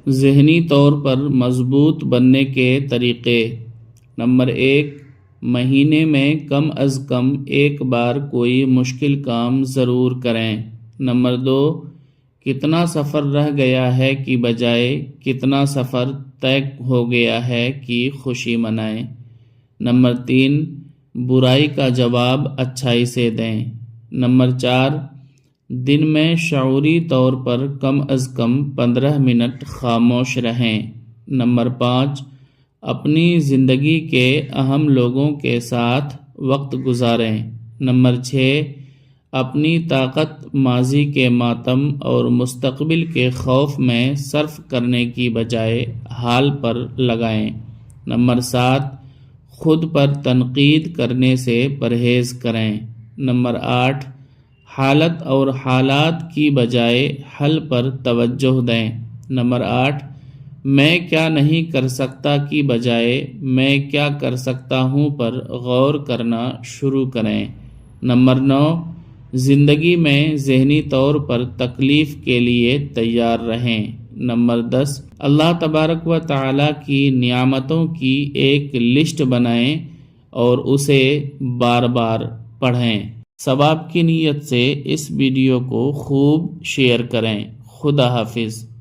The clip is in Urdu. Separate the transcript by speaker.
Speaker 1: ذہنی طور پر مضبوط بننے کے طریقے۔ نمبر 1، مہینے میں کم از کم ایک بار کوئی مشکل کام ضرور کریں۔ نمبر 2، کتنا سفر رہ گیا ہے کی بجائے کتنا سفر طے ہو گیا ہے کی خوشی منائیں۔ نمبر 3، برائی کا جواب اچھائی سے دیں۔ نمبر 4، دن میں شعوری طور پر کم از کم 15 منٹ خاموش رہیں۔ نمبر 5، اپنی زندگی کے اہم لوگوں کے ساتھ وقت گزاریں۔ نمبر 6، اپنی طاقت ماضی کے ماتم اور مستقبل کے خوف میں صرف کرنے کی بجائے حال پر لگائیں۔ نمبر 7، خود پر تنقید کرنے سے پرہیز کریں۔ نمبر 8، حالت اور حالات کی بجائے حل پر توجہ دیں۔ نمبر 8، میں کیا نہیں کر سکتا کی بجائے میں کیا کر سکتا ہوں پر غور کرنا شروع کریں۔ نمبر 9، زندگی میں ذہنی طور پر تکلیف کے لیے تیار رہیں۔ نمبر 10، اللہ تبارک و تعالیٰ کی نعمتوں کی ایک لسٹ بنائیں اور اسے بار بار پڑھیں۔ ثواب کی نیت سے اس ویڈیو کو خوب شیئر کریں۔ خدا حافظ۔